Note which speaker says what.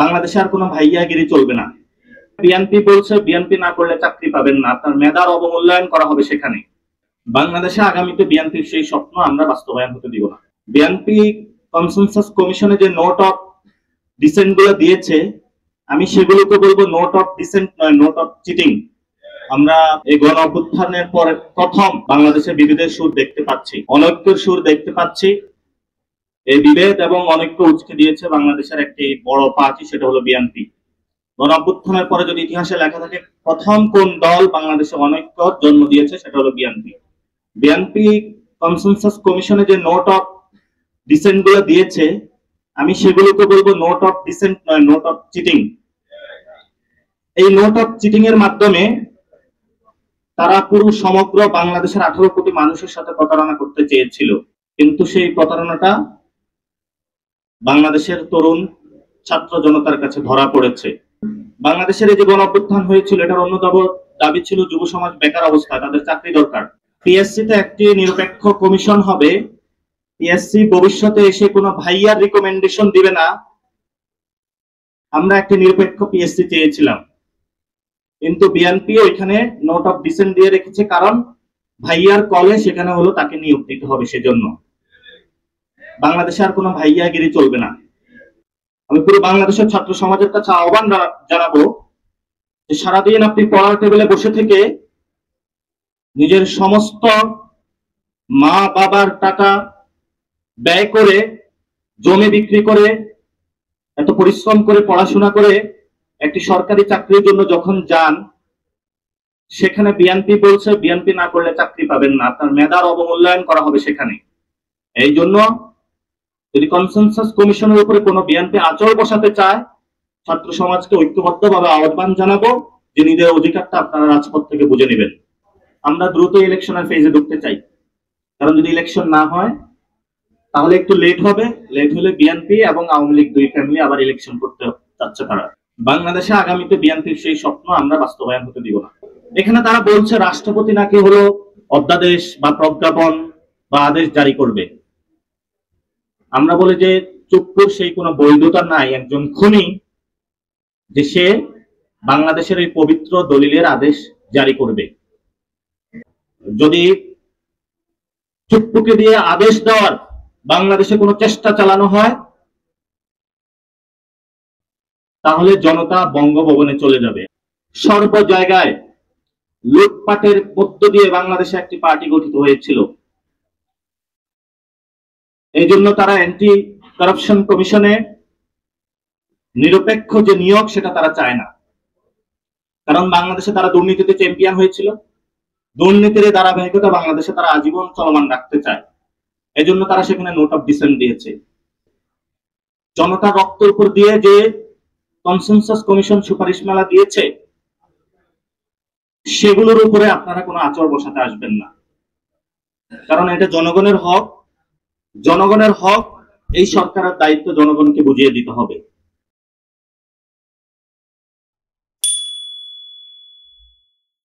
Speaker 1: বাংলাদেশে আর কোনো ভাইয়াগিরি চলবে না। বিএনপি বলছে বিএনপি না করলে চাকরি পাবেন না, আপনার মেধার অবমূল্যায়ন করা হবে সেখানে। বাংলাদেশে আগামীতে বিএনপির সেই স্বপ্ন আমরা বাস্তবায়ন হতে দিব না। বিএনপি কনসেনসাস কমিশনে যে নোট অফ ডিসেন্ট গুলো দিয়েছে, আমি সেগুলোকে বলবো নোট অফ ডিসেন্ট নয়, নোট অফ চিটিং। আমরা এই গণ অভ্যুত্থানের পর প্রথম বাংলাদেশে বিভেদের সুর দেখতে পাচ্ছি, অনৈক্যের সুর দেখতে পাচ্ছি। এই বিভেদ এবং অনৈক্য উচকে দিয়েছে বাংলাদেশের একটি বড় পার্টি, সেটা হলো বিএনপি। গণ অভ্যুত্থানের পরে যদি ইতিহাসে লেখা থাকে প্রথম কোন দল বাংলাদেশে অনৈক্য জন্ম দিয়েছে, সেটা হলো বিএনপি। বিএনপি কনসেনসাস কমিশনে যে নোট অফ ডিসেন্ট গুলো দিয়েছে, আমি সেগুলোকে বলবো নোট অফ ডিসেন্ট নয়, নোট অফ চিটিং। এই নোট অফ চিটিং এর মাধ্যমে তারা পুরো সমগ্র বাংলাদেশের 18 কোটি মানুষের সাথে প্রতারণা করতে চেয়েছিল, কিন্তু সেই প্রতারণাটা বাংলাদেশের তরুণ ছাত্র জনতার কাছে ধরা পড়েছে। বাংলাদেশের এই যে গণ অভ্যুত্থান হয়েছিল, এটার অন্যতম দাবি ছিল যুব সমাজ বেকার অবস্থায়, তাদের চাকরি দরকার। পিএসসি তে একটি নিরপেক্ষ কমিশন হবে। পিএসসি ভবিষ্যতে এসে কোনো ভাইয়ার রিকমেন্ডেশন দিবে না। আমরা একটি নিরপেক্ষ পিএসসি চেয়েছিলাম, কিন্তু বিএনপি ওইখানে নোট অফ ডিসেন্ট দিয়ে রেখেছে, কারণ ভাইয়ার কলে সেখানে হলো তাকে নিয়োগ দিতে হবে। সেজন্য বাংলাদেশে আর কোনো ভাইয়াগিরি চলবে না। আমি পুরো বাংলাদেশের ছাত্র সমাজের কাছে আহ্বান জানাবো যে সারাদিন আপনি পড়ার টেবিলে বসে থেকে নিজের সমস্ত মা বাবার টাকা ব্যয় করে, জমি বিক্রি করে, এত পরিশ্রম করে পড়াশোনা করে একটি সরকারি চাকরির জন্য যখন যান, সেখানে বিএনপি বলছে বিএনপি না করলে চাকরি পাবেন না, আপনার মেধার অবমূল্যায়ন করা হবে সেখানে। এই জন্য যদি কনসেনসাস কমিশনের উপরে কোনো বিএনপি আঁচড় বসাতে চায়, ছাত্র সমাজকে ঐক্যবদ্ধভাবে আহ্বান জানাবো যে নিজের অধিকারটা আপনারা রাজপথ থেকে বুঝে নেবেন। আমরা দ্রুত ইলেকশনের ফেজে ঢুকতে চাই, কারণ যদি ইলেকশন না হয় তাহলে একটু লেট হবে। লেট হলে বিএনপি এবং আওয়ামী লীগ দুই ফ্যামিলি আবার ইলেকশন করতে চাচ্ছে তারা। বাংলাদেশে আগামীতে বিএনপির সেই স্বপ্ন আমরা বাস্তবায়ন হতে দিব না। এখানে তারা বলছে রাষ্ট্রপতি নাকি হলো অধ্যাদেশ বা প্রজ্ঞাপন বা আদেশ জারি করবে। আমরা বলি যে চুপ্পুর সেই কোনো বৈধতা নাই একজন খুনি যে সে বাংলাদেশের এই পবিত্র দলিলের আদেশ জারি করবে। যদি চুপ্পুকে দিয়ে আদেশ দেওয়ার বাংলাদেশে কোনো চেষ্টা চালানো হয়, তাহলে জনতা বঙ্গভবনে চলে যাবে। সর্ব জায়গায় লুটপাটের মধ্য দিয়ে বাংলাদেশে একটি পার্টি গঠিত হয়েছিল। এই জন্য তারা অ্যান্টি কারাপশন কমিশনে নিরপেক্ষ যে নিয়োগ সেটা তারা চায় না, কারণ বাংলাদেশে তারা দুর্নীতিতে চ্যাম্পিয়ন হয়েছিল। দুর্নীতির ধারাবাহিকতা বাংলাদেশে তারা আজীবন চলমান রাখতে চায়। এই জন্য তারা সেখানে নোট অফ ডিসেন্ট দিয়েছে। জনতার রক্তের উপর দিয়ে যে কনসেনসাস কমিশন সুপারিশমালা দিয়েছে, সেগুলোর উপরে আপনারা কোনো আঁচড় বসাতে আসবেন না, কারণ এটা জনগণের হক। জনগণের হক, এই সরকারের দায়িত্ব জনগণকে বুঝিয়ে দিতে হবে।